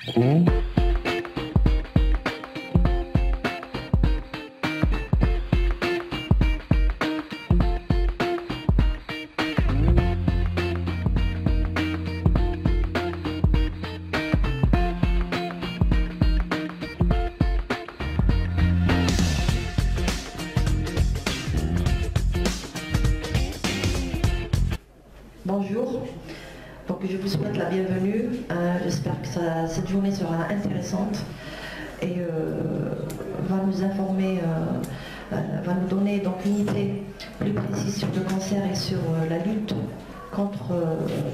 Bonjour, donc je vous souhaite la bienvenue. J'espère que cette journée sera intéressante et va nous informer, va nous donner donc une idée plus précise sur le cancer et sur la lutte contre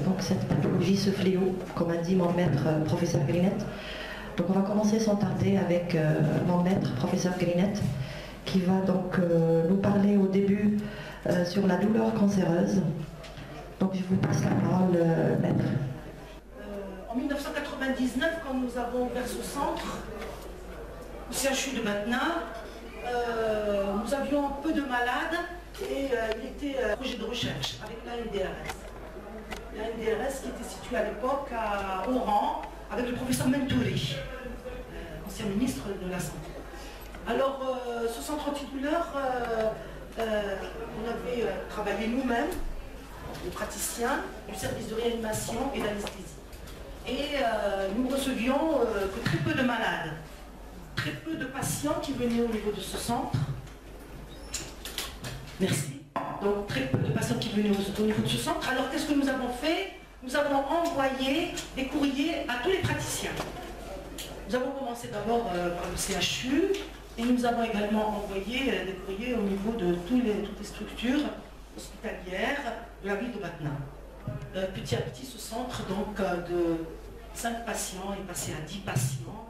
donc cette pathologie, ce fléau, comme a dit mon maître professeur Grinette. Donc on va commencer sans tarder avec mon maître professeur Grinette qui va donc nous parler au début sur la douleur cancéreuse. Donc je vous passe la parole, maître. En 1999, quand nous avons ouvert ce centre, au CHU de Batna, nous avions un peu de malades et il était un projet de recherche avec l'ANDRS. L'ANDRS qui était située à l'époque à Oran avec le professeur Mentouri, ancien ministre de la Santé. Alors ce centre antidouleur, on avait travaillé nous-mêmes, les praticiens du service de réanimation et d'anesthésie. Et nous recevions que très peu de malades, très peu de patients qui venaient au niveau de ce centre. Merci. Donc très peu de patients qui venaient au niveau de ce centre. Alors qu'est-ce que nous avons fait? Nous avons envoyé des courriers à tous les praticiens. Nous avons commencé d'abord par le CHU et nous avons également envoyé des courriers au niveau de toutes les structures hospitalière de la ville de Batna. Petit à petit, ce centre donc, de 5 patients est passé à 10 patients,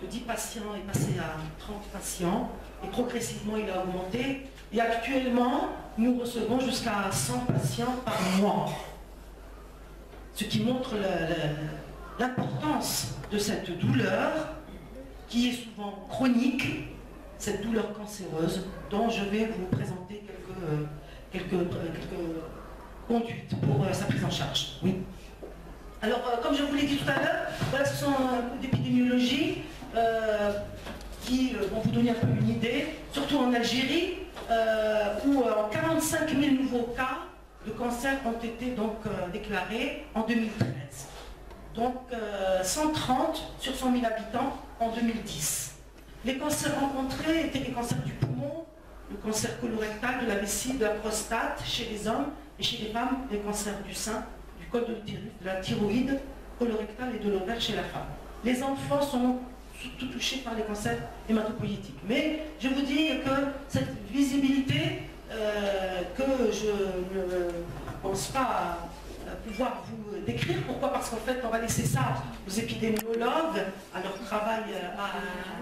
de 10 patients est passé à 30 patients, et progressivement il a augmenté. Et actuellement, nous recevons jusqu'à 100 patients par mois. Ce qui montre l'importance de cette douleur, qui est souvent chronique, cette douleur cancéreuse, dont je vais vous présenter quelques conduites pour sa prise en charge. Oui. Alors, comme je vous l'ai dit tout à l'heure, voilà, ce sont un peu d'épidémiologie qui vont vous donner un peu une idée, surtout en Algérie, où 45 000 nouveaux cas de cancer ont été donc déclarés en 2013. Donc 130 sur 100 000 habitants en 2010. Les cancers rencontrés étaient les cancers du poumon, le cancer colorectal, de la vessie, de la prostate chez les hommes et chez les femmes, les cancers du sein, du col de l'utérus, de la thyroïde, colorectale et de l'ovaire chez la femme. Les enfants sont surtout touchés par les cancers hématopoïétiques. Mais je vous dis que cette visibilité que je ne pense pas pouvoir vous décrire. Pourquoi? Parce qu'en fait, on va laisser ça aux épidémiologues, à leur travail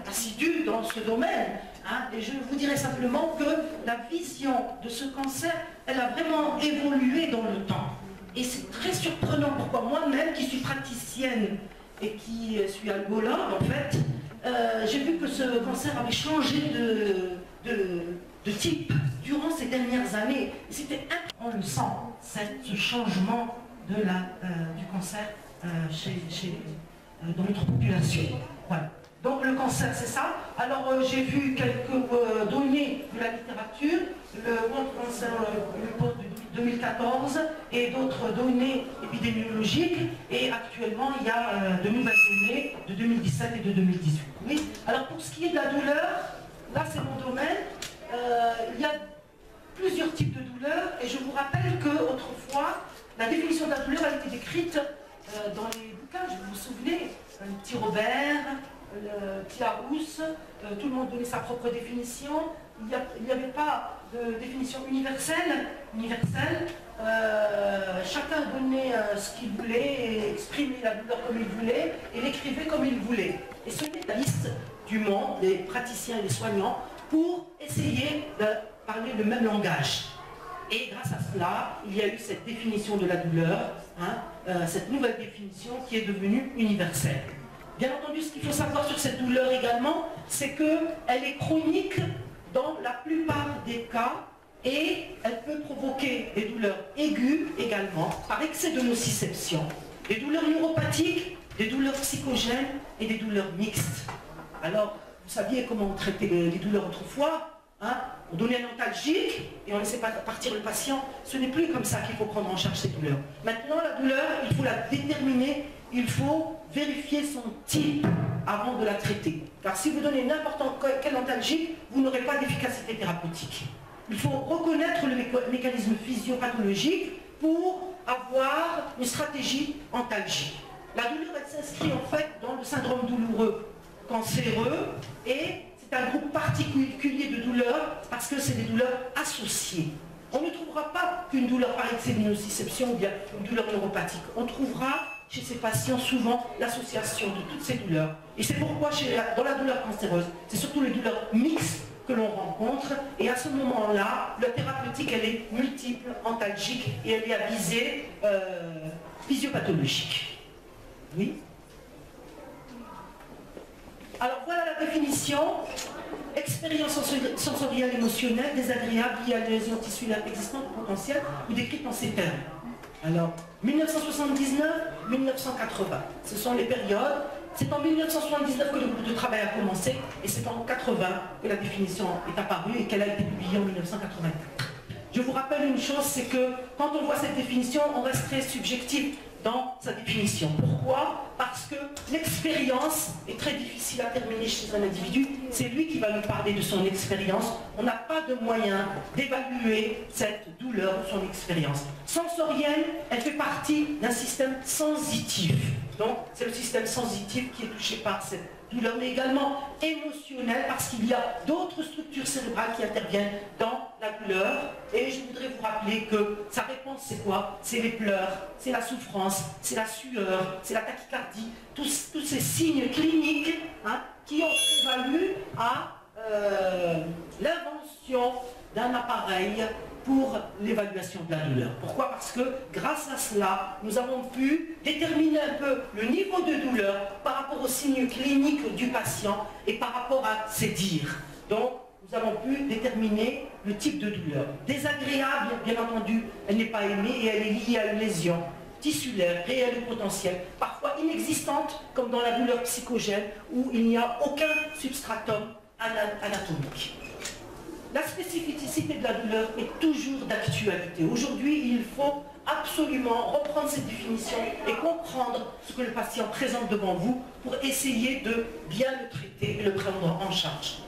assidu dans ce domaine. Hein, et je vous dirais simplement que la vision de ce cancer, elle a vraiment évolué dans le temps. Et c'est très surprenant. Pourquoi moi-même, qui suis praticienne et qui suis algologue, en fait, j'ai vu que ce cancer avait changé de type durant ces dernières années. C'était on le sent, ce changement de du cancer dans notre population. Voilà. Donc le cancer, c'est ça. Alors j'ai vu quelques données de la littérature, le World Cancer Report de 2014 et d'autres données épidémiologiques. Et actuellement, il y a de nouvelles données de 2017 et de 2018. Oui. Alors pour ce qui est de la douleur, là c'est mon domaine. Il y a plusieurs types de douleurs et je vous rappelle qu'autrefois, la définition de la douleur a été décrite dans les bouquins, vous vous souvenez, le petit Robert, le petit Larousse, tout le monde donnait sa propre définition. Il n'y avait pas de définition universelle. Chacun donnait ce qu'il voulait, et exprimait la douleur comme il voulait, et l'écrivait comme il voulait. Et ce n'est la liste du monde, des praticiens et des soignants, pour essayer de parler le même langage. Et grâce à cela, il y a eu cette définition de la douleur, hein, cette nouvelle définition qui est devenue universelle. Bien entendu, ce qu'il faut savoir sur cette douleur également, c'est qu'elle est chronique dans la plupart des cas et elle peut provoquer des douleurs aiguës également par excès de nociception. Les douleurs neuropathiques des douleurs psychogènes et des douleurs mixtes. Alors, vous saviez comment on traitait les douleurs autrefois, hein? On donnait un antalgique et on laissait partir le patient. Ce n'est plus comme ça qu'il faut prendre en charge ces douleurs. Maintenant, la douleur, il faut la déterminer, il faut vérifier son type avant de la traiter. Car si vous donnez n'importe quel antalgique, vous n'aurez pas d'efficacité thérapeutique. Il faut reconnaître le mécanisme physiopathologique pour avoir une stratégie antalgique. La douleur, elle s'inscrit en fait dans le syndrome douloureux cancéreux et c'est un groupe particulier de douleurs parce que c'est des douleurs associées. On ne trouvera pas qu'une douleur par excès d'innociception ou bien une douleur neuropathique. On trouvera chez ces patients souvent l'association de toutes ces douleurs. Et c'est pourquoi dans la douleur cancéreuse, c'est surtout les douleurs mixtes que l'on rencontre. Et à ce moment-là, la thérapeutique, elle est multiple, antalgique et elle est à visée physiopathologique. Oui. Alors voilà la définition. Expérience sensorielle émotionnelle désagréable liée à des lésions tissulaires existantes ou potentielles ou décrites en ces termes. Alors, 1979-1980, ce sont les périodes. C'est en 1979 que le groupe de travail a commencé et c'est en 80 que la définition est apparue et qu'elle a été publiée en 1984. Je vous rappelle une chose, c'est que quand on voit cette définition, on reste très subjectif dans sa définition. Pourquoi? Parce que l'expérience est très difficile à terminer chez un individu. C'est lui qui va nous parler de son expérience. On n'a pas de moyen d'évaluer cette douleur de son expérience. Sensorielle, elle fait partie d'un système sensitif. Donc, c'est le système sensitif qui est touché par cette douleur, mais également émotionnelle, parce qu'il y a d'autres structures cérébrales qui interviennent dans la douleur. Et je voudrais vous rappeler que sa réponse, c'est quoi? C'est les pleurs, c'est la souffrance, c'est la sueur, c'est la tachycardie, tous ces signes cliniques hein, qui ont prévalu à l'invention d'un appareil pour l'évaluation de la douleur. Pourquoi? Parce que grâce à cela, nous avons pu déterminer un peu le niveau de douleur par rapport aux signes cliniques du patient et par rapport à ses dires. Donc, nous avons pu déterminer le type de douleur. Désagréable, bien entendu, elle n'est pas aimée et elle est liée à une lésion tissulaire, réelle ou potentielle, parfois inexistante, comme dans la douleur psychogène, où il n'y a aucun substratum anatomique. La spécificité de la douleur est toujours d'actualité. Aujourd'hui, il faut absolument reprendre cette définition et comprendre ce que le patient présente devant vous pour essayer de bien le traiter et le prendre en charge.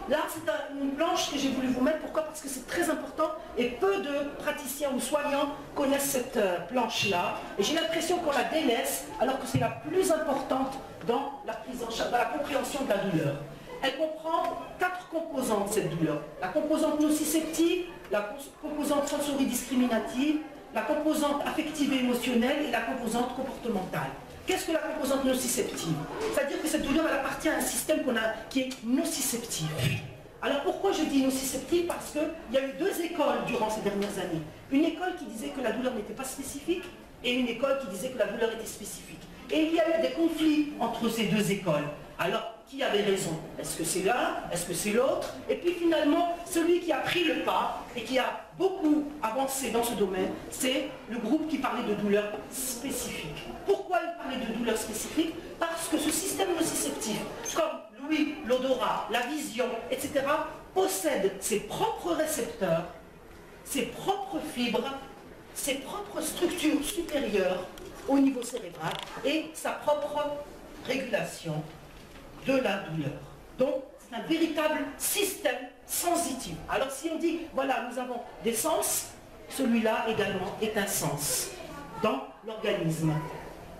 Là, c'est une planche que j'ai voulu vous mettre. Pourquoi? Parce que c'est très important et peu de praticiens ou soignants connaissent cette planche-là. Et j'ai l'impression qu'on la délaisse alors que c'est la plus importante dans la prise en charge, dans la compréhension de la douleur. Elle comprend 4 composantes, cette douleur. La composante nociceptive, la composante sensoridiscriminative, la composante affective et émotionnelle et la composante comportementale. Qu'est-ce que la composante nociceptive? C'est-à-dire que cette douleur, elle appartient à un système qui est nociceptif. Alors pourquoi je dis nociceptive? Parce qu'il y a eu 2 écoles durant ces dernières années. Une école qui disait que la douleur n'était pas spécifique et une école qui disait que la douleur était spécifique. Et il y a eu des conflits entre ces 2 écoles. Alors, qui avait raison? Est-ce que c'est l'un? Est-ce que c'est l'autre? Et puis finalement, celui qui a pris le pas et qui a beaucoup avancé dans ce domaine, c'est le groupe qui parlait de douleurs spécifiques. Pourquoi il parlait de douleurs spécifiques? Parce que ce système nociceptif, comme l'ouïe, l'odorat, la vision, etc., possède ses propres récepteurs, ses propres fibres, ses propres structures supérieures au niveau cérébral et sa propre régulation de la douleur. Donc, c'est un véritable système sensitif. Alors, si on dit, voilà, nous avons des sens, celui-là également est un sens dans l'organisme.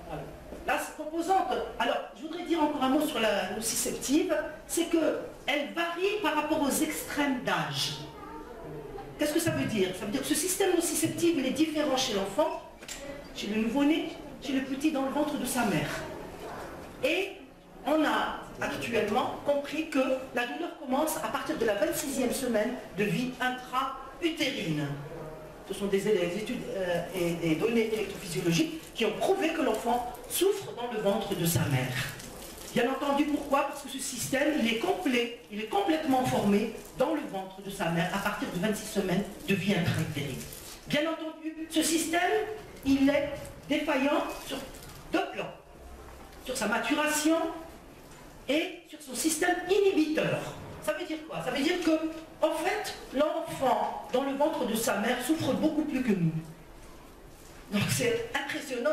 Voilà. Là, cette composante, alors, je voudrais dire encore un mot sur la nociceptive, c'est qu'elle varie par rapport aux extrêmes d'âge. Qu'est-ce que ça veut dire? Ça veut dire que ce système nociceptif, il est différent chez l'enfant, chez le nouveau-né, chez le petit dans le ventre de sa mère. Et on a actuellement compris que la douleur commence à partir de la 26e semaine de vie intra-utérine. Ce sont des études et des données électrophysiologiques qui ont prouvé que l'enfant souffre dans le ventre de sa mère. Bien entendu, pourquoi? Parce que ce système, il est complet, il est complètement formé dans le ventre de sa mère à partir de 26 semaines de vie intra-utérine. Bien entendu, ce système, il est défaillant sur deux plans, sur sa maturation et sur son système inhibiteur. Ça veut dire quoi? Ça veut dire que, en fait, l'enfant dans le ventre de sa mère souffre beaucoup plus que nous. Donc c'est impressionnant,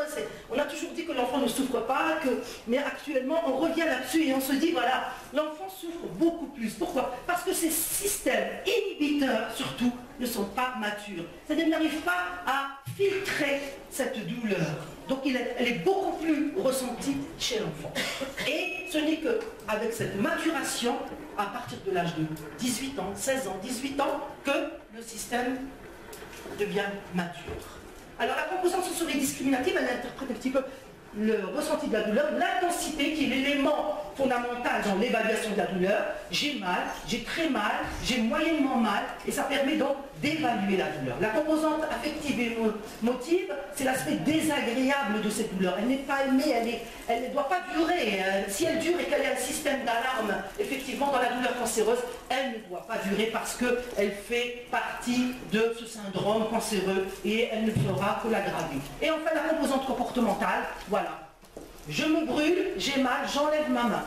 on a toujours dit que l'enfant ne souffre pas, mais actuellement on revient là-dessus et on se dit voilà, l'enfant souffre beaucoup plus. Pourquoi? Parce que ces systèmes inhibiteurs surtout ne sont pas matures. C'est-à-dire qu'ils n'arrivent pas à filtrer cette douleur. Donc elle est beaucoup plus ressentie chez l'enfant. Et ce n'est qu'avec cette maturation, à partir de l'âge de 18 ans, 16 ans, 18 ans, que le système devient mature. Alors la composante sensorio-discriminative, elle interprète un petit peu le ressenti de la douleur, l'intensité qui est l'élément fondamental dans l'évaluation de la douleur. J'ai mal, j'ai très mal, j'ai moyennement mal, et ça permet donc d'évaluer la douleur. La composante affective et motive, c'est l'aspect désagréable de cette douleur. Elle n'est pas aimée, elle ne doit pas durer. Si elle dure et qu'elle a un système d'alarme, effectivement, dans la douleur cancéreuse, elle ne doit pas durer parce qu'elle fait partie de ce syndrome cancéreux et elle ne fera que l'aggraver. Et enfin, la composante comportementale, voilà. Je me brûle, j'ai mal, j'enlève ma main.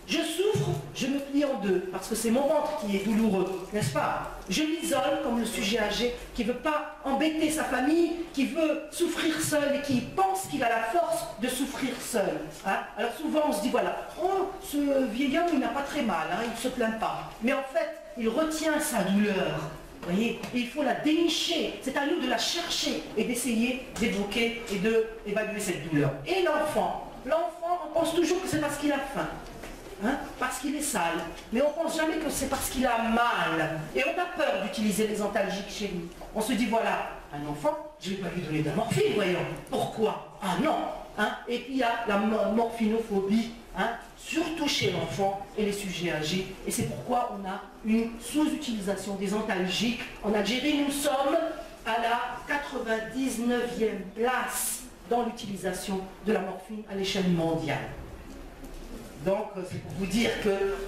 Je souffre, je me plie en deux, parce que c'est mon ventre qui est douloureux, n'est-ce pas? Je m'isole comme le sujet âgé qui ne veut pas embêter sa famille, qui veut souffrir seul et qui pense qu'il a la force de souffrir seul. Hein? Alors souvent on se dit voilà, oh, ce vieil homme il n'a pas très mal, hein, il ne se plaint pas. Mais en fait, il retient sa douleur. Vous voyez, et il faut la dénicher, c'est à nous de la chercher et d'essayer d'évoquer et d'évaluer cette douleur. Et l'enfant, on pense toujours que c'est parce qu'il a faim. Hein, parce qu'il est sale, mais on ne pense jamais que c'est parce qu'il a mal. Et on a peur d'utiliser les antalgiques chez lui. On se dit, voilà, un enfant, je ne vais pas lui donner de la morphine, voyons. Pourquoi? Ah non, hein. Et puis il y a la morphinophobie, hein, surtout chez l'enfant et les sujets âgés. Et c'est pourquoi on a une sous-utilisation des antalgiques. En Algérie, nous sommes à la 99e place dans l'utilisation de la morphine à l'échelle mondiale. Donc, c'est pour vous dire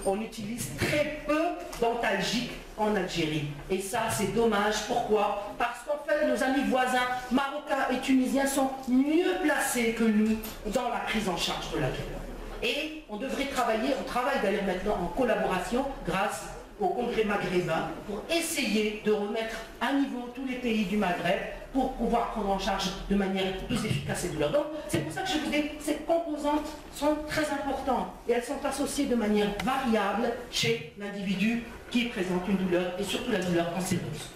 qu'on utilise très peu d'antalgiques en Algérie. Et ça, c'est dommage. Pourquoi? Parce qu'en fait, nos amis voisins marocains et tunisiens sont mieux placés que nous dans la prise en charge de la douleur. Et on devrait travailler, on travaille d'ailleurs maintenant en collaboration grâce au Congrès maghrébin pour essayer de remettre à niveau tous les pays du Maghreb pour pouvoir prendre en charge de manière plus efficace ces douleurs. Donc c'est pour ça que je vous dis, ces composantes sont très importantes et elles sont associées de manière variable chez l'individu qui présente une douleur et surtout la douleur cancéreuse.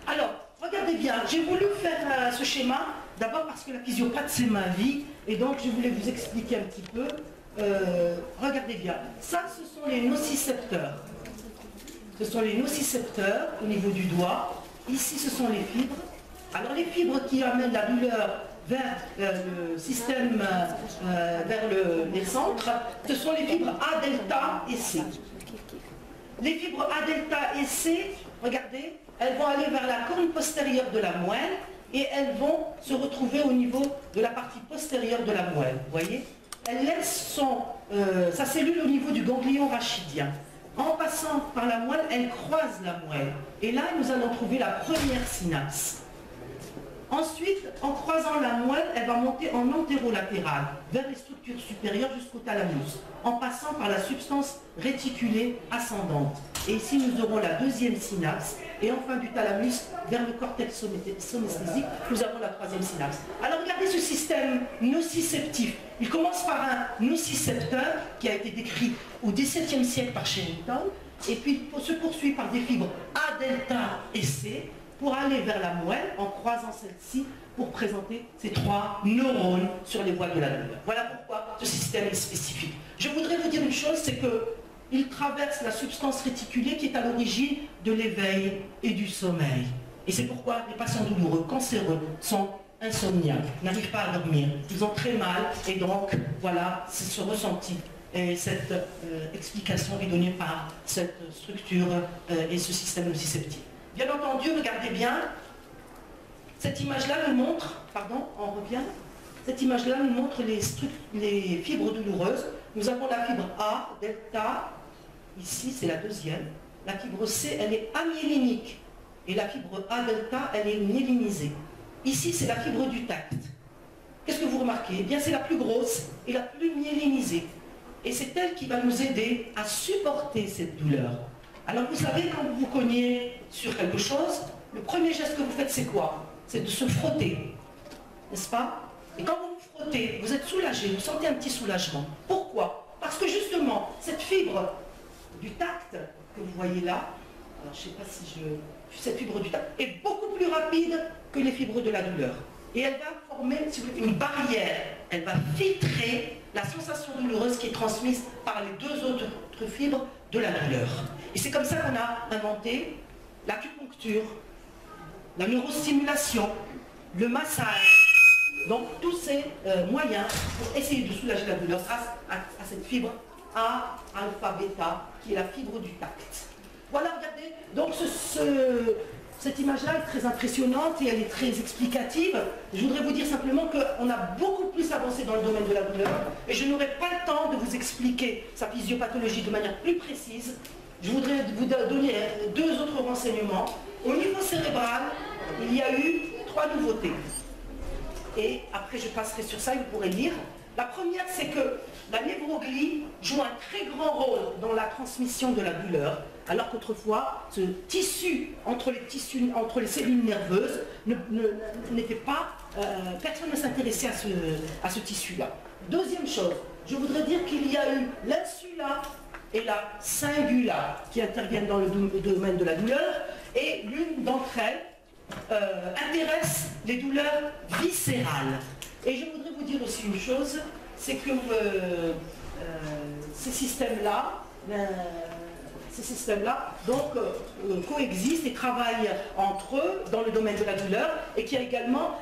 Alors, regardez bien, j'ai voulu faire ce schéma d'abord parce que la physiopathe c'est ma vie et donc je voulais vous expliquer un petit peu. Regardez bien, ça ce sont les nocicepteurs. Ce sont les nocicepteurs au niveau du doigt. Ici ce sont les fibres. Alors les fibres qui amènent la douleur vers le système, vers les centres, ce sont les fibres A, delta et C. Les fibres A, delta et C, regardez, elles vont aller vers la corne postérieure de la moelle et elles vont se retrouver au niveau de la partie postérieure de la moelle. Vous voyez? Elle laisse sa cellule au niveau du ganglion rachidien. En passant par la moelle, elle croise la moelle. Et là, nous allons trouver la première synapse. Ensuite, en croisant la moelle, elle va monter en antérolatéral, vers les structures supérieures jusqu'au thalamus, en passant par la substance réticulée ascendante. Et ici, nous aurons la deuxième synapse. Et enfin, du thalamus vers le cortex synesthésique, nous avons la troisième synapse. Alors, regardez ce système nociceptif. Il commence par un nocicepteur qui a été décrit au XVIIe siècle par Sherrington, et puis il se poursuit par des fibres A, delta et C, pour aller vers la moelle en croisant celle-ci pour présenter ces trois neurones sur les voies de la douleur. Voilà pourquoi ce système est spécifique. Je voudrais vous dire une chose, c'est qu'il traverse la substance réticulée qui est à l'origine de l'éveil et du sommeil. Et c'est pourquoi les patients douloureux, cancéreux, sont insomniaques, n'arrivent pas à dormir. Ils ont très mal et donc voilà, c'est ce ressenti. Et cette explication est donnée par cette structure et ce système nociceptif. Bien entendu, regardez bien, cette image-là nous montre, pardon, on revient, cette image-là nous montre les fibres douloureuses. Nous avons la fibre A, delta, ici c'est la deuxième. La fibre C, elle est amyélinique. et la fibre A delta, elle est myélinisée. Ici, c'est la fibre du tact. Qu'est-ce que vous remarquez? Eh bien, c'est la plus grosse et la plus myélinisée. Et c'est elle qui va nous aider à supporter cette douleur. Alors, vous savez, quand vous vous cognez sur quelque chose, le premier geste que vous faites, c'est quoi? C'est de se frotter, n'est-ce pas? Et quand vous vous frottez, vous êtes soulagé, vous sentez un petit soulagement. Pourquoi? Parce que justement, cette fibre du tact que vous voyez là, alors je ne sais pas si cette fibre du tact est beaucoup plus rapide que les fibres de la douleur. Et elle va former, si vous voulez, une barrière. Elle va filtrer la sensation douloureuse qui est transmise par les deux autres fibres de la douleur. Et c'est comme ça qu'on a inventé l'acupuncture, la neurostimulation, le massage, donc tous ces moyens pour essayer de soulager la douleur grâce à cette fibre A, alpha, bêta, qui est la fibre du tact. Voilà, regardez, donc cette image-là est très impressionnante et elle est très explicative. Je voudrais vous dire simplement qu'on a beaucoup plus avancé dans le domaine de la douleur et je n'aurai pas le temps de vous expliquer sa physiopathologie de manière plus précise. Je voudrais vous donner deux autres renseignements. Au niveau cérébral, il y a eu 3 nouveautés. Et après je passerai sur ça et vous pourrez lire. La première, c'est que la névroglie joue un très grand rôle dans la transmission de la douleur, alors qu'autrefois, ce tissu entre les cellules nerveuses n'était pas... personne ne s'intéressait à ce tissu-là. Deuxième chose, je voudrais dire qu'il y a eu l'insula et la cingula qui interviennent dans le domaine de la douleur, et l'une d'entre elles intéresse les douleurs viscérales. Et je voudrais vous dire aussi une chose, c'est que ces systèmes-là donc coexistent et travaillent entre eux dans le domaine de la douleur, et qu'il y a également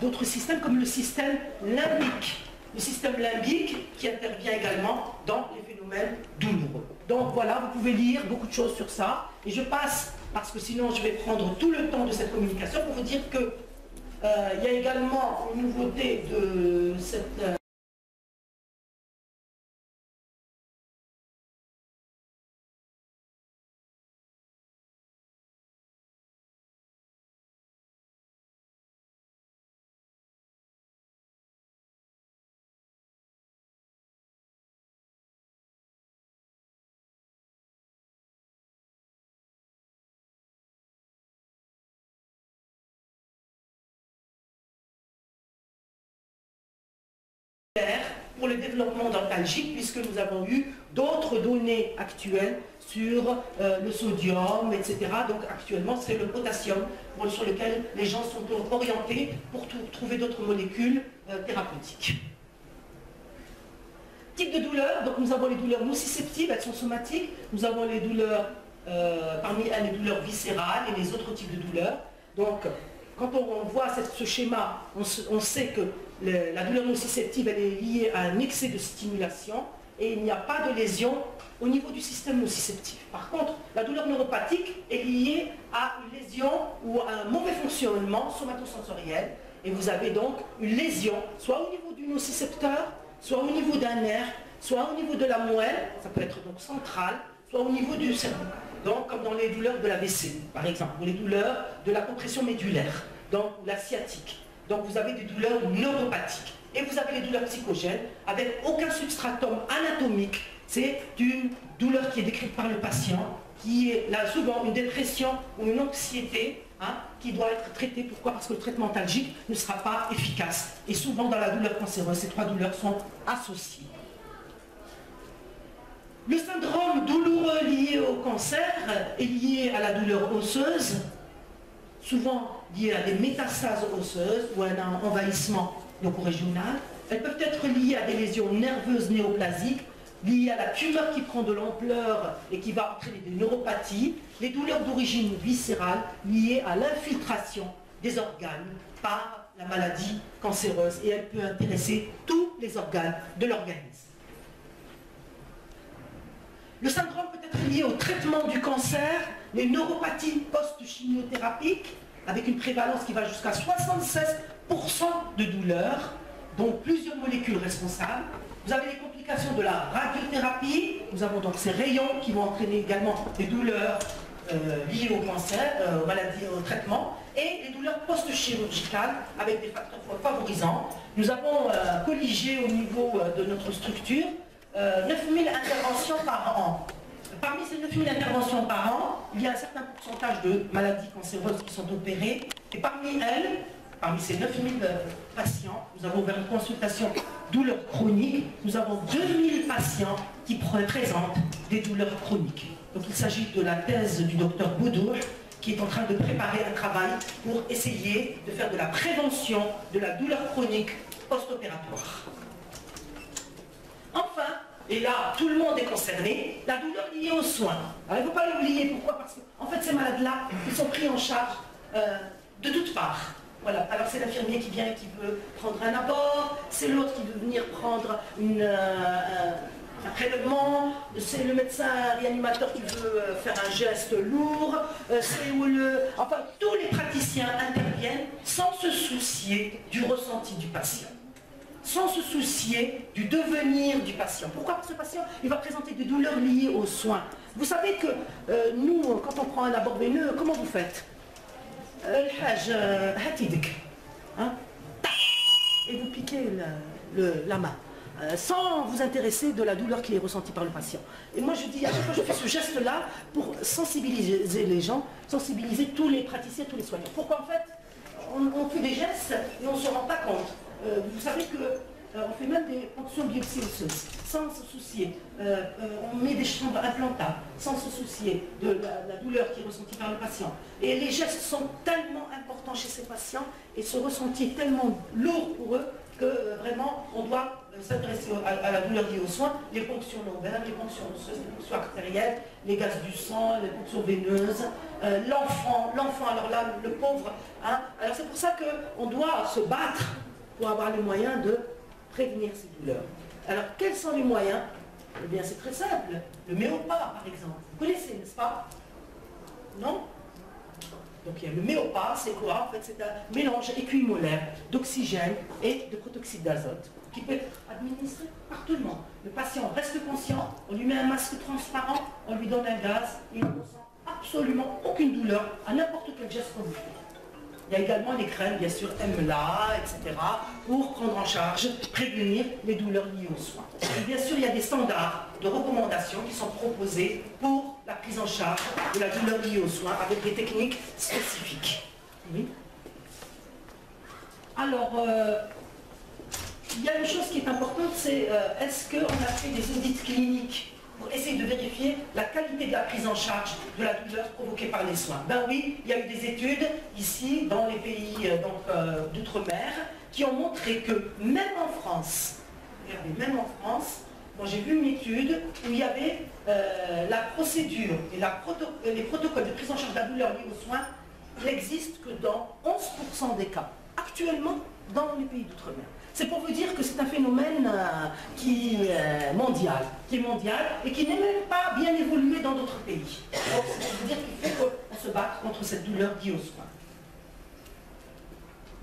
d'autres systèmes comme le système limbique. Le système limbique qui intervient également dans les phénomènes douloureux. Donc voilà, vous pouvez lire beaucoup de choses sur ça. Et je passe, parce que sinon je vais prendre tout le temps de cette communication, pour vous dire que il y a également une nouveauté de cette... pour le développement dentalgique, puisque nous avons eu d'autres données actuelles sur le sodium, etc. Donc actuellement, c'est le potassium sur lequel les gens sont orientés pour trouver d'autres molécules thérapeutiques. Type de douleur, donc nous avons les douleurs nociceptives, elles sont somatiques. Nous avons les douleurs, parmi elles, les douleurs viscérales et les autres types de douleurs. Donc, quand on voit ce schéma, on sait que la douleur nociceptive, elle est liée à un excès de stimulation et il n'y a pas de lésion au niveau du système nociceptif. Par contre, la douleur neuropathique est liée à une lésion ou à un mauvais fonctionnement somatosensoriel, et vous avez donc une lésion, soit au niveau du nocicepteur, soit au niveau d'un nerf, soit au niveau de la moelle, ça peut être donc central, soit au niveau du cerveau. Donc, comme dans les douleurs de l'AVC, par exemple, ou les douleurs de la compression médulaire, donc la sciatique. Donc vous avez des douleurs neuropathiques. Et vous avez les douleurs psychogènes avec aucun substratum anatomique. C'est une douleur qui est décrite par le patient, qui est là souvent une dépression ou une anxiété, qui doit être traitée. Pourquoi? Parce que le traitement antalgique ne sera pas efficace. Et souvent dans la douleur cancéreuse, ces 3 douleurs sont associées. Le syndrome douloureux lié au cancer est lié à la douleur osseuse, souvent liées à des métastases osseuses ou à un envahissement loco-régional. Elles peuvent être liées à des lésions nerveuses néoplasiques, liées à la tumeur qui prend de l'ampleur et qui va entraîner des neuropathies, les douleurs d'origine viscérale liées à l'infiltration des organes par la maladie cancéreuse, et elle peut intéresser tous les organes de l'organisme. Le syndrome peut être lié au traitement du cancer, les neuropathies post-chimiothérapiques, avec une prévalence qui va jusqu'à 76% de douleur, dont plusieurs molécules responsables. Vous avez les complications de la radiothérapie, nous avons donc ces rayons qui vont entraîner également des douleurs liées au cancer, aux maladies, au traitement, et les douleurs post-chirurgicales avec des facteurs favorisants. Nous avons colligé au niveau de notre structure 9000 interventions par an. Parmi ces 9000 interventions par an, il y a un certain pourcentage de maladies cancéreuses qui sont opérées, et parmi elles, parmi ces 9000 patients, nous avons ouvert une consultation douleurs chroniques, nous avons 2000 patients qui présentent des douleurs chroniques. Donc il s'agit de la thèse du docteur Boudour, qui est en train de préparer un travail pour essayer de faire de la prévention de la douleur chronique post-opératoire. Enfin, et là tout le monde est concerné, la douleur liée aux soins. Alors il ne faut pas l'oublier, pourquoi? Parce qu'en fait ces malades-là, ils sont pris en charge de toutes parts. Voilà. Alors c'est l'infirmier qui vient et qui veut prendre un abord, c'est l'autre qui veut venir prendre un prélèvement, c'est le médecin réanimateur qui veut faire un geste lourd, enfin tous les praticiens interviennent sans se soucier du ressenti du patient, sans se soucier du devenir du patient. Pourquoi? Parce que ce patient, il va présenter des douleurs liées aux soins. Vous savez que nous, quand on prend un abord veineux, comment vous faites? Et vous piquez la main. Sans vous intéresser de la douleur qui est ressentie par le patient. Et moi je dis, à chaque fois je fais ce geste-là pour sensibiliser les gens, sensibiliser tous les praticiens, tous les soignants. Pourquoi en fait, on fait des gestes et on ne se rend pas compte. Vous savez qu'on fait même des ponctions biopsie osseuses, sans se soucier. On met des chambres implantables, sans se soucier de la douleur qui est ressentie par le patient. Et les gestes sont tellement importants chez ces patients et ce ressenti est tellement lourd pour eux que vraiment on doit s'adresser à la douleur liée aux soins, les ponctions lombaires, les ponctions osseuses, les ponctions artérielles, les gaz du sang, les ponctions veineuses, l'enfant, alors là, le pauvre. Hein. Alors c'est pour ça qu'on doit se battre pour avoir les moyens de prévenir ces douleurs. Alors quels sont les moyens? Eh bien c'est très simple. Le méopa par exemple. Vous connaissez, n'est-ce pas? Non? Donc il y a le méopa, c'est quoi? En fait c'est un mélange équimolaire d'oxygène et de protoxyde d'azote qui peut être administré par tout le monde. Le patient reste conscient, on lui met un masque transparent, on lui donne un gaz, il ne ressent absolument aucune douleur à n'importe quel geste qu'on lui fait. Il y a également les crèmes, bien sûr, MLA, etc., pour prendre en charge, prévenir les douleurs liées aux soins. Et bien sûr, il y a des standards de recommandations qui sont proposés pour la prise en charge de la douleur liée aux soins avec des techniques spécifiques. Oui. Alors, il y a une chose qui est importante, c'est est-ce qu'on a fait des audits cliniques pour essayer de vérifier la qualité de la prise en charge de la douleur provoquée par les soins? Ben oui, il y a eu des études ici, dans les pays d'outre-mer, qui ont montré que même en France, regardez, même en France, moi j'ai vu une étude où il y avait la procédure et les protocoles de prise en charge de la douleur liée aux soins, il n'existe que dans 11% des cas, actuellement dans les pays d'outre-mer. C'est pour vous dire que c'est un phénomène qui est mondial et qui n'est même pas bien évolué dans d'autres pays. Donc c'est pour vous dire qu'il faut qu'on se batte contre cette douleur liée aux soins.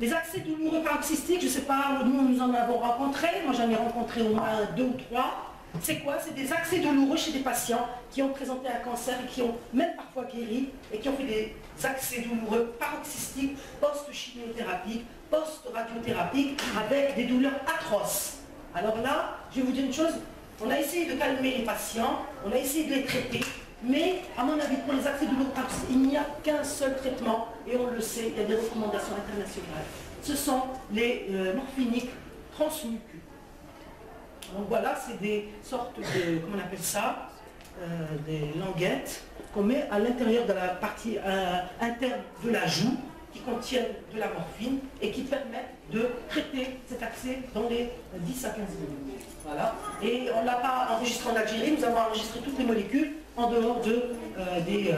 Les accès douloureux paroxystiques, je ne sais pas, nous en avons rencontré, moi j'en ai rencontré au moins 2 ou 3. C'est quoi? C'est des accès douloureux chez des patients qui ont présenté un cancer et qui ont même parfois guéri et qui ont fait des accès douloureux paroxystiques, post-chimiothérapie, post-radiothérapie, avec des douleurs atroces. Alors là, je vais vous dire une chose, on a essayé de calmer les patients, on a essayé de les traiter, mais à mon avis, pour les accès douloureux paroxystiques, il n'y a qu'un seul traitement, et on le sait, il y a des recommandations internationales. Ce sont les morphiniques transmucus. Donc voilà, c'est des sortes de, comment on appelle ça, des languettes qu'on met à l'intérieur de la partie interne de la joue, qui contiennent de la morphine et qui permettent de traiter cet accès dans les 10 à 15 minutes. Voilà. Et on ne l'a pas enregistré en Algérie, nous avons enregistré toutes les molécules en dehors des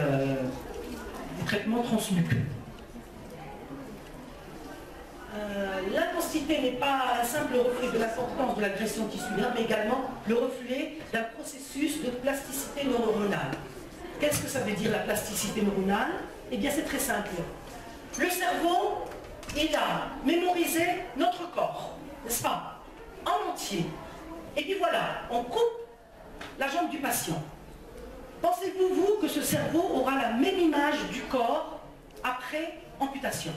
traitements transmucus. L'intensité n'est pas un simple reflet de l'importance de l'agression tissulaire, mais également le reflet d'un processus de plasticité neuronale. Qu'est-ce que ça veut dire la plasticité neuronale? Eh bien c'est très simple. Le cerveau, il a mémorisé notre corps, n'est-ce pas? En entier. Et puis voilà, on coupe la jambe du patient. Pensez-vous, vous, que ce cerveau aura la même image du corps après amputation?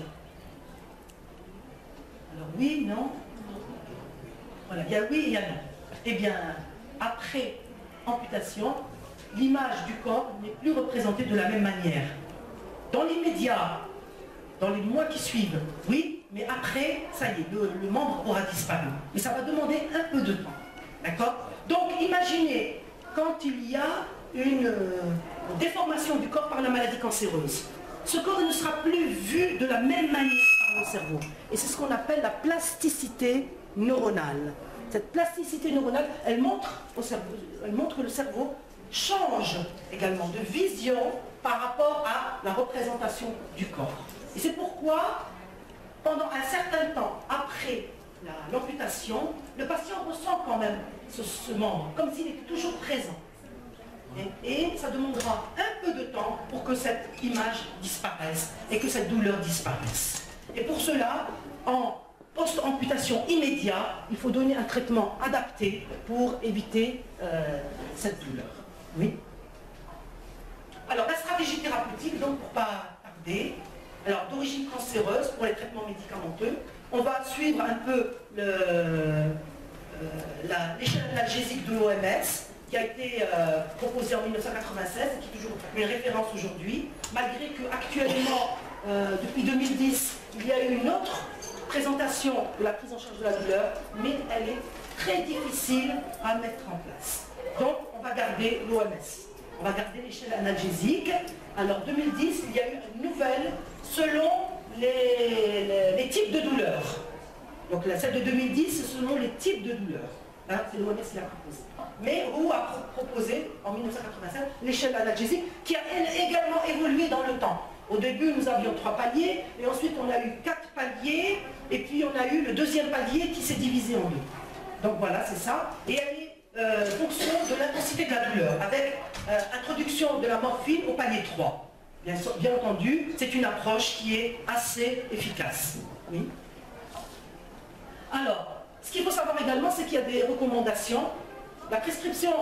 Alors oui, non? Voilà, il y a oui et il y a non. Eh bien, après amputation, l'image du corps n'est plus représentée de la même manière. Dans l'immédiat, dans les mois qui suivent, oui, mais après, ça y est, le membre aura disparu. Mais ça va demander un peu de temps. D'accord? Donc, imaginez, quand il y a une déformation du corps par la maladie cancéreuse, ce corps ne sera plus vu de la même manière par le cerveau. Et c'est ce qu'on appelle la plasticité neuronale. Cette plasticité neuronale, elle montre que le cerveau change également de vision par rapport à la représentation du corps. Et c'est pourquoi, pendant un certain temps après l'amputation, le patient ressent quand même ce membre, comme s'il était toujours présent. Et ça demandera un peu de temps pour que cette image disparaisse et que cette douleur disparaisse. Et pour cela, en post-amputation immédiat, il faut donner un traitement adapté pour éviter cette douleur. Oui. Alors, la stratégie thérapeutique, donc pour ne pas tarder, alors d'origine cancéreuse pour les traitements médicamenteux, on va suivre un peu l'échelle analgésique de l'OMS, qui a été proposée en 1996 et qui est toujours une référence aujourd'hui, malgré qu'actuellement, depuis 2010, il y a eu une autre présentation de la prise en charge de la douleur, mais elle est très difficile à mettre en place. Donc, on va garder l'OMS. On va garder l'échelle analgésique. Alors, 2010, il y a eu une nouvelle selon les types de douleurs. Donc, celle de 2010, c'est selon les types de douleurs. Hein, c'est l'OMS qui l'a proposé. Mais Roux a proposé, en 1987, l'échelle analgésique, qui a également évolué dans le temps. Au début, nous avions 3 paliers, et ensuite on a eu 4 paliers, et puis on a eu le deuxième palier qui s'est divisé en 2. Donc voilà, c'est ça. Et elle est fonction de l'intensité de la douleur, avec introduction de la morphine au palier 3. Bien entendu, c'est une approche qui est assez efficace. Oui. Alors, ce qu'il faut savoir également, c'est qu'il y a des recommandations. La prescription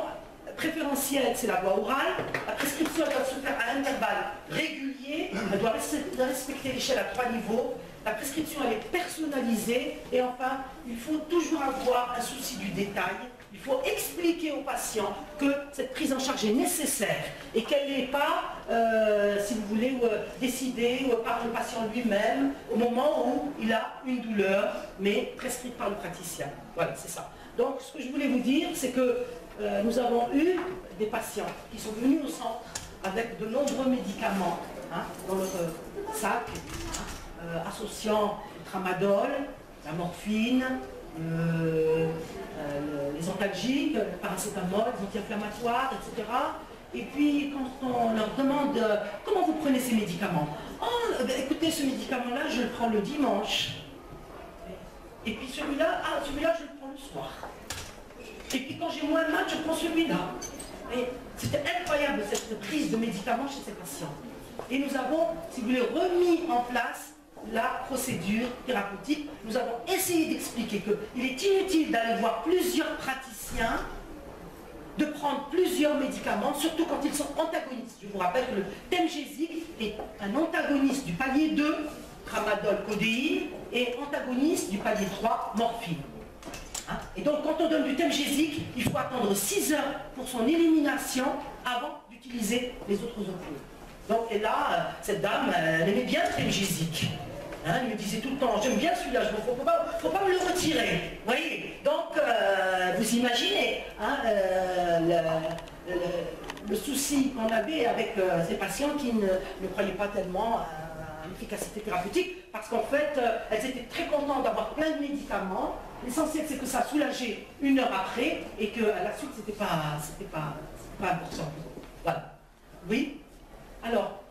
préférentielle, c'est la voie orale. La prescription doit se faire à intervalles réguliers. Elle doit respecter l'échelle à 3 niveaux. La prescription, elle est personnalisée. Et enfin, il faut toujours avoir un souci du détail. Il faut expliquer aux patients que cette prise en charge est nécessaire et qu'elle n'est pas, si vous voulez, décidée par le patient lui-même au moment où il a une douleur, mais prescrite par le praticien. Voilà, c'est ça. Donc, ce que je voulais vous dire, c'est que nous avons eu des patients qui sont venus au centre avec de nombreux médicaments hein, dans leur sac, associant le tramadol, la morphine, les antalgiques, le paracétamol, les anti-inflammatoires, etc. Et puis quand on leur demande comment vous prenez ces médicaments, oh, écoutez, ce médicament-là, je le prends le dimanche. Et puis celui-là, celui-là, je le prends le soir. Et puis quand j'ai moins de mal, je prends celui-là. C'était incroyable cette prise de médicaments chez ces patients. Et nous avons, si vous voulez, remis en place la procédure thérapeutique. Nous avons essayé d'expliquer qu'il est inutile d'aller voir plusieurs praticiens, de prendre plusieurs médicaments, surtout quand ils sont antagonistes. Je vous rappelle que le temgesic est un antagoniste du palier 2, tramadol, codéine, et antagoniste du palier 3, morphine. Hein? Et donc quand on donne du temgesic, il faut attendre 6 heures pour son élimination avant d'utiliser les autres opioïdes. Donc, et là, cette dame, elle aimait bien le temgesic. Hein, elle me disait tout le temps, j'aime bien celui-là, il ne faut pas me le retirer. Vous voyez? Donc, vous imaginez hein, le souci qu'on avait avec ces patients qui ne croyaient pas tellement à l'efficacité thérapeutique, parce qu'en fait, elles étaient très contentes d'avoir plein de médicaments. L'essentiel, c'est que ça soulageait 1 heure après, et qu'à la suite, c'était pas important. Voilà. Oui? Alors,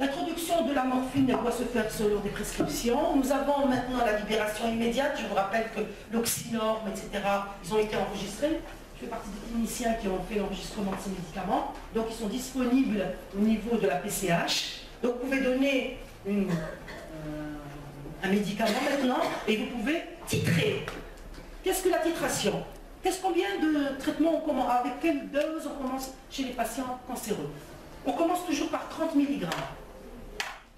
l'introduction de la morphine doit se faire selon des prescriptions. Nous avons maintenant la libération immédiate. Je vous rappelle que l'oxynorme, etc., ils ont été enregistrés. Je fais partie des cliniciens qui ont fait l'enregistrement de ces médicaments. Donc, ils sont disponibles au niveau de la PCH. Donc, vous pouvez donner un médicament maintenant et vous pouvez titrer. Qu'est-ce que la titration? Combien de traitement, avec quelle dose on commence chez les patients cancéreux? On commence toujours par 30 mg.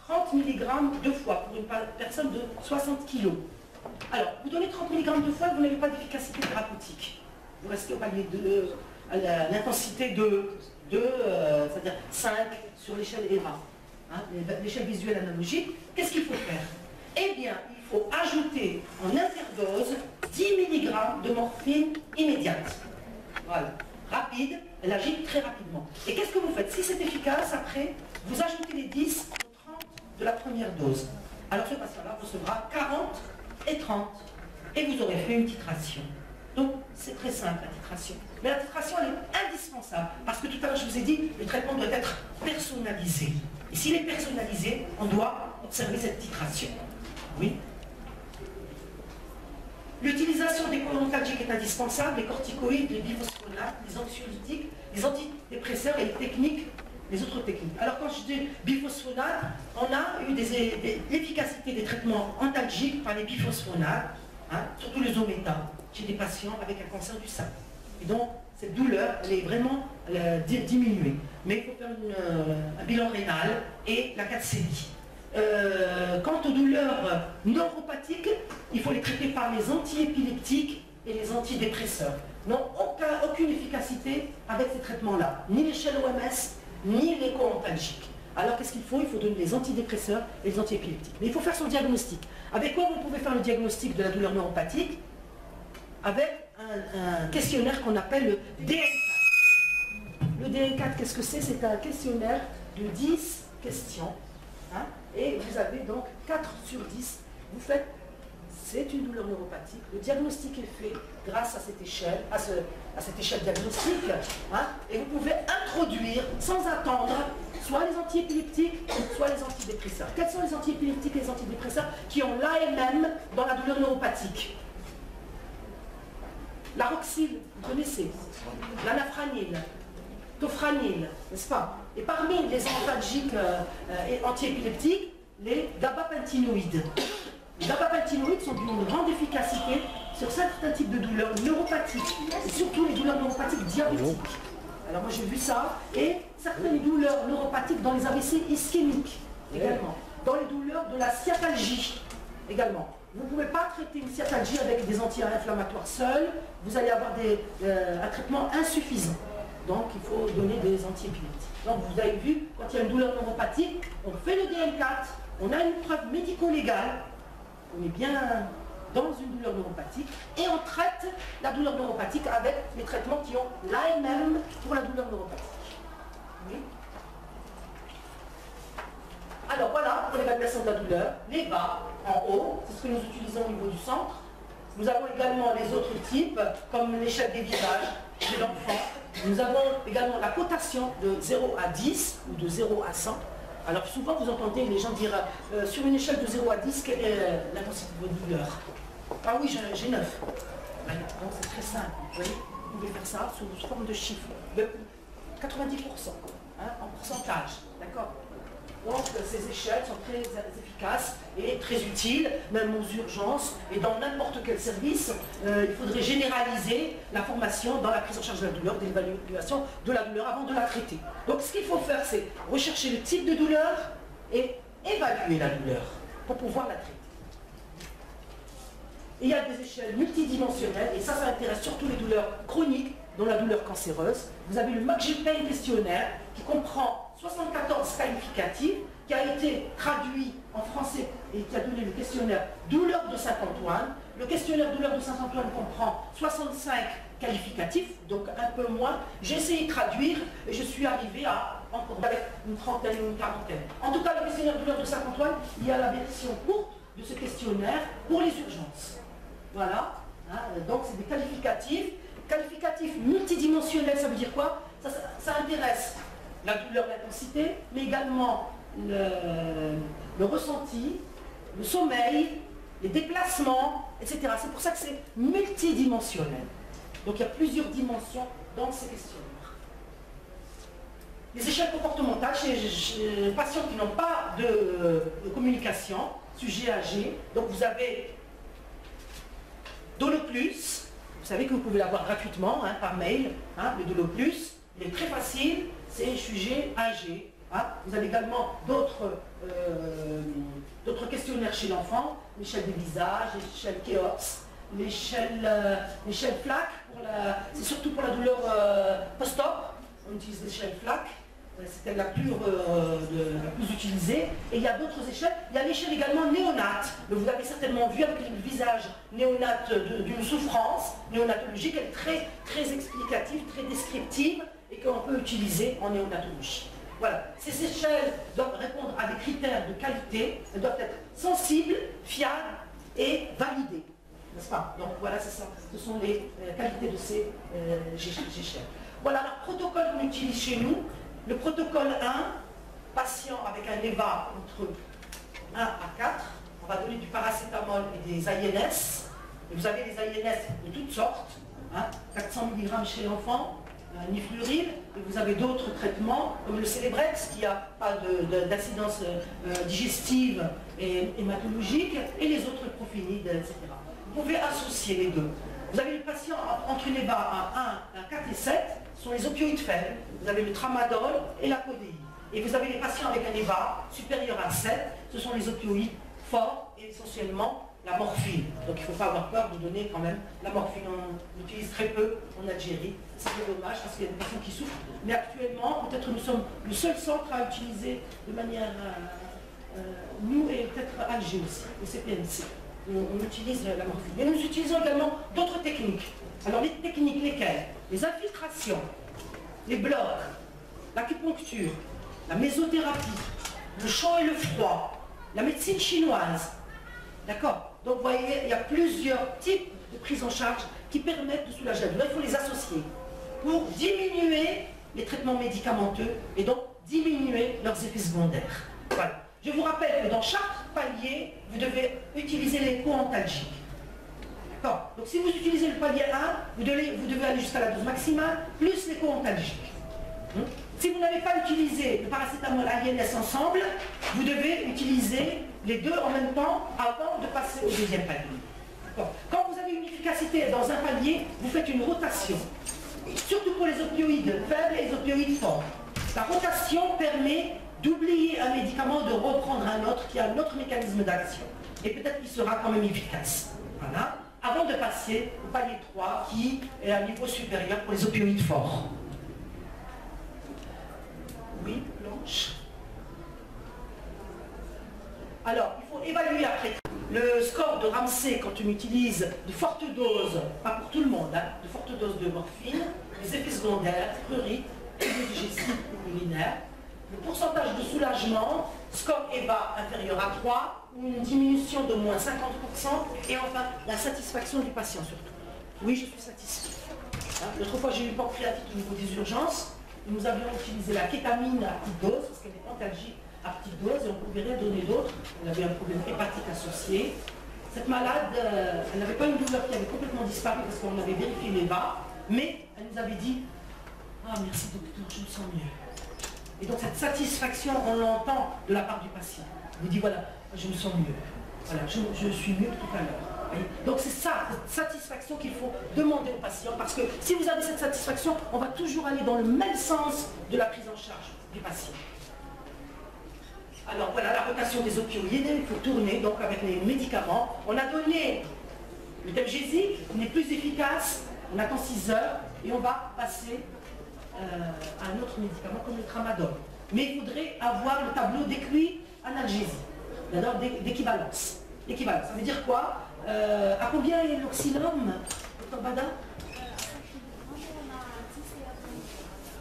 30 mg deux fois pour une personne de 60 kg. Alors, vous donnez 30 mg deux fois, vous n'avez pas d'efficacité thérapeutique. Vous restez au palier 2, à l'intensité de 2, c'est-à-dire 5 sur l'échelle EVA, hein, l'échelle visuelle analogique. Qu'est-ce qu'il faut faire? Eh bien, il faut ajouter en interdose 10 mg de morphine immédiate. Voilà, rapide, elle agit très rapidement. Et qu'est-ce que vous faites? Si c'est efficace, après, vous ajoutez les 10 aux 30 de la première dose. Alors ce patient-là recevra 40 et 30. Et vous aurez fait une titration. Donc c'est très simple la titration. Mais la titration elle est indispensable. Parce que tout à l'heure je vous ai dit, le traitement doit être personnalisé. Et s'il est personnalisé, on doit observer cette titration. Oui. L'utilisation des antalgiques est indispensable, les corticoïdes, les biphosphonates, les anxiolytiques, les antidépresseurs et les techniques, les autres techniques. Alors quand je dis biphosphonates, on a eu l'efficacité des traitements antalgiques par les biphosphonates, hein, surtout les ométa, chez des patients avec un cancer du sein. Et donc cette douleur, elle est vraiment diminuée. Mais il faut faire un bilan rénal et la 4CI. Quant aux douleurs neuropathiques, il faut les traiter par les antiépileptiques et les antidépresseurs. N'ont aucune efficacité avec ces traitements-là, ni l'échelle OMS, ni l'écho-antalgique. Alors qu'est-ce qu'il faut? Il faut donner les antidépresseurs et les antiépileptiques. Mais il faut faire son diagnostic. Avec quoi vous pouvez faire le diagnostic de la douleur neuropathique? Avec un questionnaire qu'on appelle le DM4. Le DM4, qu'est-ce que c'est? C'est un questionnaire de 10 questions. Hein, et vous avez donc 4 sur 10. Vous faites, c'est une douleur neuropathique. Le diagnostic est fait grâce à cette échelle, à cette échelle diagnostique. Hein, et vous pouvez introduire, sans attendre, soit les antiépileptiques, soit les antidépresseurs. Quels sont les antiépileptiques et les antidépresseurs qui ont l'AMM dans la douleur neuropathique? L'aroxyl, vous connaissez, l'anafranil, tofranil, n'est-ce pas? Et parmi les antalgiques et antiépileptiques, les gabapentinoïdes. Les gabapentinoïdes sont d'une grande efficacité sur certains types de douleurs neuropathiques, et surtout les douleurs neuropathiques diabétiques. Alors moi j'ai vu ça, et certaines douleurs neuropathiques dans les AVC ischémiques également, dans les douleurs de la sciatalgie également. Vous ne pouvez pas traiter une sciatalgie avec des anti-inflammatoires seuls, vous allez avoir un traitement insuffisant. Donc il faut donner des antiépileptiques. Donc vous avez vu, quand il y a une douleur neuropathique, on fait le DM4, on a une preuve médico-légale, on est bien dans une douleur neuropathique, et on traite la douleur neuropathique avec les traitements qui ont l'AMM pour la douleur neuropathique. Oui. Alors voilà pour l'évaluation de la douleur, les bas en haut, c'est ce que nous utilisons au niveau du centre. Nous avons également les autres types, comme l'échelle des visages chez l'enfant. Nous avons également la cotation de 0 à 10 ou de 0 à 100. Alors souvent vous entendez les gens dire sur une échelle de 0 à 10, quelle est l'intensité de votre douleur? Ah oui, j'ai 9. Donc c'est très simple. Vous voyez, vous pouvez faire ça sous forme de chiffres. De 90%, hein, en pourcentage. D'accord? Donc ces échelles sont très efficaces et très utiles, même aux urgences et dans n'importe quel service. Il faudrait généraliser la formation dans la prise en charge de la douleur, de l'évaluation de la douleur avant de la traiter. Donc ce qu'il faut faire, c'est rechercher le type de douleur et évaluer la douleur pour pouvoir la traiter. Et il y a des échelles multidimensionnelles, et ça intéresse surtout les douleurs chroniques, dont la douleur cancéreuse. Vous avez le McGill-Pain questionnaire qui comprend 74 qualificatifs, qui a été traduit en français et qui a donné le questionnaire douleur de Saint-Antoine. Le questionnaire douleur de Saint-Antoine comprend 65 qualificatifs, donc un peu moins. J'ai essayé de traduire et je suis arrivé à encore avec une trentaine ou une quarantaine. En tout cas, le questionnaire douleur de Saint-Antoine, il y a la version courte de ce questionnaire pour les urgences. Voilà, hein, donc c'est des qualificatifs. Qualificatif multidimensionnel, ça veut dire quoi? Ça intéresse la douleur, l'intensité, mais également le ressenti, le sommeil, les déplacements, etc. C'est pour ça que c'est multidimensionnel. Donc il y a plusieurs dimensions dans ces questionnaires. Les échelles comportementales chez les patients qui n'ont pas de communication, sujet âgé, donc vous avez Dono Plus, savez que vous pouvez l'avoir gratuitement, hein, par mail, hein, le Dolo Plus. Il est très facile, c'est sujet âgé. Hein. Vous avez également d'autres questionnaires chez l'enfant, l'échelle des visages, l'échelle Kéops, l'échelle FLAC, c'est surtout pour la douleur post-op, on utilise l'échelle FLAC, c'était la plus utilisée, et il y a d'autres échelles, il y a l'échelle également néonate, vous avez certainement vu avec le visage néonate d'une souffrance néonatologique, elle est très, très explicative, très descriptive, et qu'on peut utiliser en néonatologie. Voilà, ces échelles doivent répondre à des critères de qualité, elles doivent être sensibles, fiables et validées. N'est-ce pas? Donc voilà, c'est ça. Ce sont les qualités de ces échelles. Voilà, alors protocole qu'on utilise chez nous. Le protocole 1, patient avec un EVA entre 1 à 4. On va donner du paracétamol et des INS. Et vous avez les INS de toutes sortes. Hein, 400 mg chez l'enfant, nifluril. Et vous avez d'autres traitements, comme le Célébrex, qui n'a pas d'incidence digestive et hématologique, et les autres profinides, etc. Vous pouvez associer les deux. Vous avez les patients entre une EVA à 1, à 4 et 7, ce sont les opioïdes faibles. Vous avez le tramadol et la codéine. Et vous avez les patients avec un EVA supérieur à 7, ce sont les opioïdes forts et essentiellement la morphine. Donc il ne faut pas avoir peur de donner quand même la morphine. On l'utilise très peu en Algérie. C'est dommage parce qu'il y a des patients qui souffrent. Mais actuellement, peut-être nous sommes le seul centre à utiliser de manière... nous et peut-être Alger aussi, le CPNC. On utilise la morphine. Mais nous utilisons également d'autres techniques. Alors les techniques, lesquelles? Les infiltrations, les blocs, l'acupuncture, la mésothérapie, le chaud et le froid, la médecine chinoise. D'accord? Donc vous voyez, il y a plusieurs types de prise en charge qui permettent de soulager la douleur. Il faut les associer pour diminuer les traitements médicamenteux et donc diminuer leurs effets secondaires. Voilà. Je vous rappelle que dans chaque palier, vous devez utiliser les co-antalgiques. D'accord? Donc si vous utilisez le palier 1, vous devez aller jusqu'à la dose maximale, plus les co-antalgiques. Si vous n'avez pas utilisé le paracétamol INS ensemble, vous devez utiliser les deux en même temps avant de passer au deuxième palier. Quand vous avez une efficacité dans un palier, vous faites une rotation. Surtout pour les opioïdes faibles et les opioïdes forts. La rotation permet d'oublier un médicament, de reprendre un autre qui a un autre mécanisme d'action. Et peut-être qu'il sera quand même efficace. Voilà. Avant de passer au palier 3 qui est à un niveau supérieur pour les opioïdes forts. Oui, Blanche. Alors, il faut évaluer après. Le score de Ramsay, quand on utilise de fortes doses, pas pour tout le monde, hein, de fortes doses de morphine, les effets secondaires, prurite, digestif ou urinaire, le pourcentage de soulagement, score EVA inférieur à 3, ou une diminution de moins 50%, et enfin la satisfaction du patient surtout. Oui, je suis satisfait. Hein, l'autre fois, j'ai eu une pancréatite au niveau des urgences. Nous avions utilisé la kétamine à petite dose, parce qu'elle est antalgique à petite dose, et on ne pouvait rien donner d'autre. Elle avait un problème hépatique associé. Cette malade, elle n'avait pas une douleur qui avait complètement disparu, parce qu'on avait vérifié les bas, mais elle nous avait dit « Ah, merci docteur, je me sens mieux ». Et donc cette satisfaction, on l'entend de la part du patient. Il vous dit « Voilà, je me sens mieux. Voilà, je suis mieux que tout à l'heure. » Donc c'est ça, cette satisfaction qu'il faut demander au patient, parce que si vous avez cette satisfaction, on va toujours aller dans le même sens de la prise en charge du patient. Alors voilà la rotation des opioïdes, il faut tourner donc avec les médicaments. On a donné le Temgesic, on est plus efficace, on attend 6 heures et on va passer à un autre médicament comme le tramadol. Mais il faudrait avoir le tableau d'écrit analgésie, d'abord d'équivalence. Équivalence, ça veut dire quoi? À combien est l'oxynome, Dr Bada?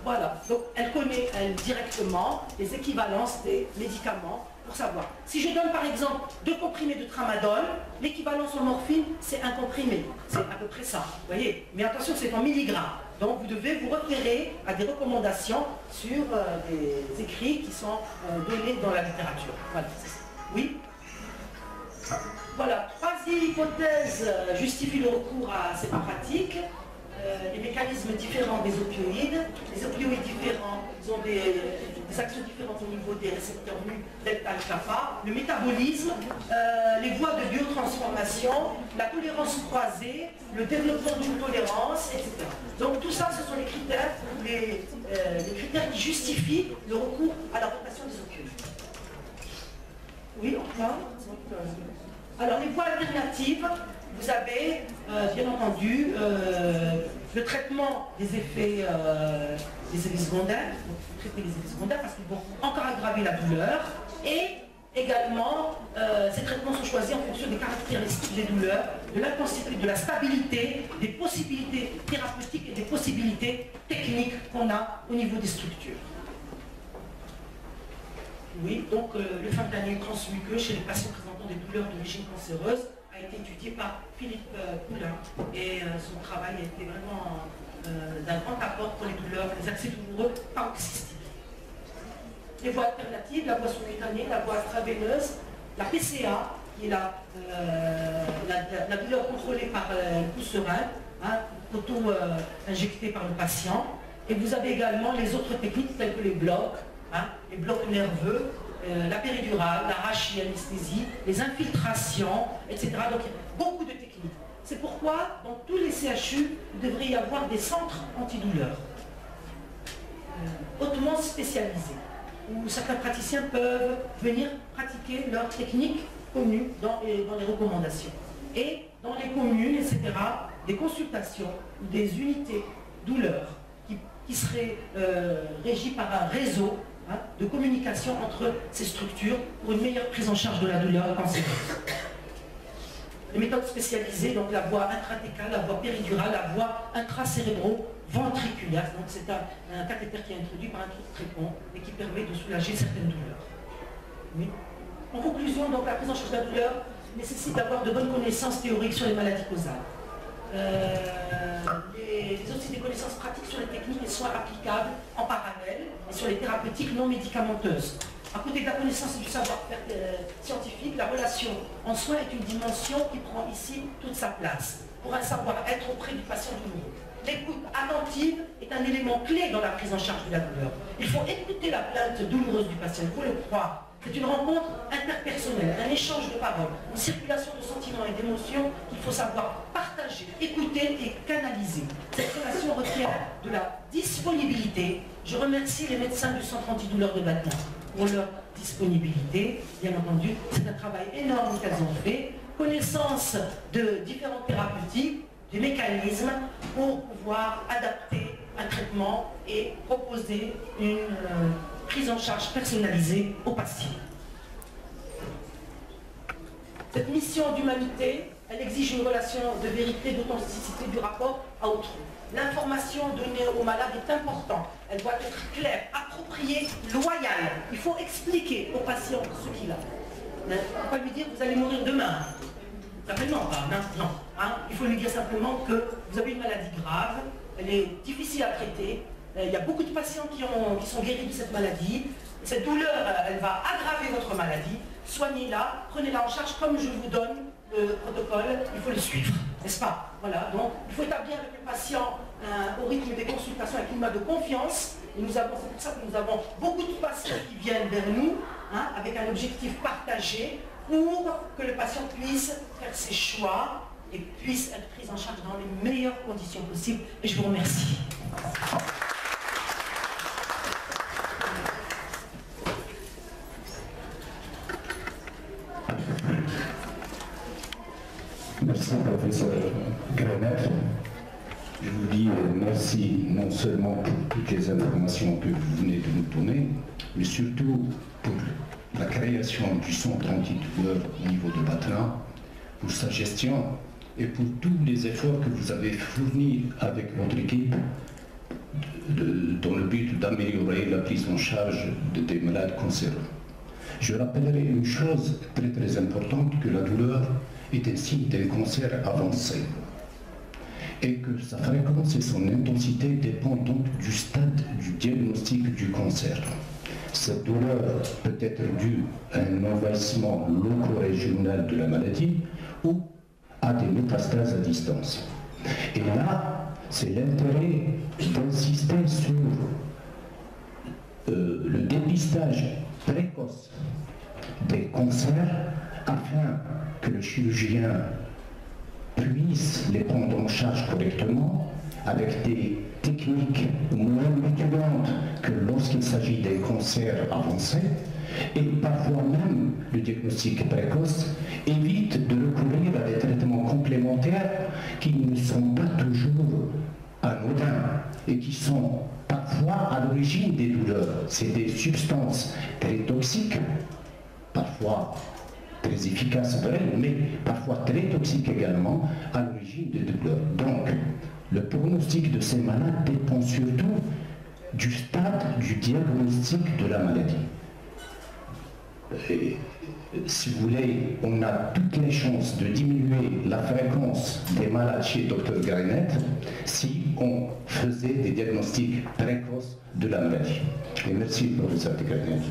Voilà, donc elle connaît, elle, directement les équivalences des médicaments pour savoir. Si je donne par exemple 2 comprimés de tramadol, l'équivalence en morphine, c'est 1 comprimé. C'est à peu près ça, vous voyez. Mais attention, c'est en milligrammes. Donc vous devez vous référer à des recommandations sur des écrits qui sont donnés dans la littérature. Voilà, c'est ça. Oui? Voilà, 3e hypothèse justifie le recours à ces pratiques. les mécanismes différents des opioïdes. Les opioïdes différents, ils ont des actions différentes au niveau des récepteurs mu, delta et kappa, le métabolisme, les voies de biotransformation, la tolérance croisée, le développement d'une tolérance, etc. Donc tout ça, ce sont les critères qui justifient le recours à la rotation des opioïdes. Oui, enfin. Alors les voies alternatives, vous avez bien entendu le traitement des effets secondaires, traiter les effets secondaires parce qu'ils vont encore aggraver la douleur, et également ces traitements sont choisis en fonction des caractéristiques des douleurs, de l'intensité, de la stabilité, des possibilités thérapeutiques et des possibilités techniques qu'on a au niveau des structures. Oui, donc le fentanyl transmuqueux chez les patients présentant des douleurs d'origine cancéreuse a été étudié par Philippe Poulain, et son travail a été vraiment d'un grand apport pour les douleurs, les accès douloureux paroxystiques. Les voies alternatives, la voie sous-cutanée, la voie intraveineuse, la PCA, qui est la douleur contrôlée par le pouls serein, auto-injectée par le patient. Et vous avez également les autres techniques telles que les blocs nerveux, la péridurale, la rachianesthésie, les infiltrations, etc. Donc il y a beaucoup de techniques. C'est pourquoi dans tous les CHU, il devrait y avoir des centres antidouleurs hautement spécialisés, où certains praticiens peuvent venir pratiquer leurs techniques connues dans les recommandations. Et dans les communes, etc., des consultations ou des unités douleurs qui seraient régies par un réseau de communication entre ces structures pour une meilleure prise en charge de la douleur cancéreuse. Les méthodes spécialisées, donc la voie intratécale, la voie péridurale, la voie intracérébro-ventriculaire. Donc c'est un cathéter qui est introduit par un trou de trépon et qui permet de soulager certaines douleurs. Oui. En conclusion, donc la prise en charge de la douleur nécessite d'avoir de bonnes connaissances théoriques sur les maladies causales. Aussi des connaissances pratiques sur les techniques et soins applicables en parallèle et sur les thérapeutiques non médicamenteuses. À côté de la connaissance et du savoir-faire scientifique, la relation en soins est une dimension qui prend ici toute sa place pour un savoir-être auprès du patient douloureux. L'écoute attentive est un élément clé dans la prise en charge de la douleur. Il faut écouter la plainte douloureuse du patient, il faut le croire. C'est une rencontre interpersonnelle, un échange de paroles, une circulation de sentiments et d'émotions qu'il faut savoir partager, écouter et canaliser. Cette relation requiert de la disponibilité. Je remercie les médecins du centre antidouleur de Batin pour leur disponibilité. Bien entendu, c'est un travail énorme qu'elles ont fait. Connaissance de différentes thérapeutiques, des mécanismes pour pouvoir adapter un traitement et proposer une prise en charge personnalisée aux patients. Cette mission d'humanité, elle exige une relation de vérité, d'authenticité du rapport à autrui. L'information donnée au malade est importante. Elle doit être claire, appropriée, loyale. Il faut expliquer au patient ce qu'il a. Il ne faut pas lui dire vous allez mourir demain. Certainement pas, non. Il faut lui dire simplement que vous avez une maladie grave, elle est difficile à traiter. Il y a beaucoup de patients qui sont guéris de cette maladie. Cette douleur, elle va aggraver votre maladie. Soignez-la, prenez-la en charge comme je vous donne le protocole. Il faut le suivre, n'est-ce pas? Voilà, donc il faut établir avec le patient au rythme des consultations un climat de confiance. Et c'est pour ça que nous avons beaucoup de patients qui viennent vers nous avec un objectif partagé pour que le patient puisse faire ses choix et puisse être pris en charge dans les meilleures conditions possibles. Et je vous remercie. Merci, professeur Grenet. Je vous dis merci non seulement pour toutes les informations que vous venez de nous donner, mais surtout pour la création du centre antidouleur au niveau de Batin, pour sa gestion et pour tous les efforts que vous avez fournis avec votre équipe dans le but d'améliorer la prise en charge des malades cancéreux. Je rappellerai une chose très très importante, que la douleur est un signe d'un cancer avancé et que sa fréquence et son intensité dépendent donc du stade du diagnostic du cancer. Cette douleur peut être due à un envahissement loco-régional de la maladie ou à des métastases à distance. Et là, c'est l'intérêt d'insister sur le dépistage précoce des cancers afin que le chirurgien puisse les prendre en charge correctement avec des techniques moins mutilantes que lorsqu'il s'agit des cancers avancés, et parfois même le diagnostic précoce évite de recourir à des traitements complémentaires qui ne sont pas toujours anodins et qui sont parfois à l'origine des douleurs. C'est des substances très toxiques, parfois très efficaces, vrai, mais parfois très toxiques également, à l'origine des douleurs. Donc, le pronostic de ces malades dépend surtout du stade du diagnostic de la maladie. Et, si vous voulez, on a toutes les chances de diminuer la fréquence des malades chez Dr Greinet si on faisait des diagnostics précoces de la maladie. Et merci, professeur de Greinet.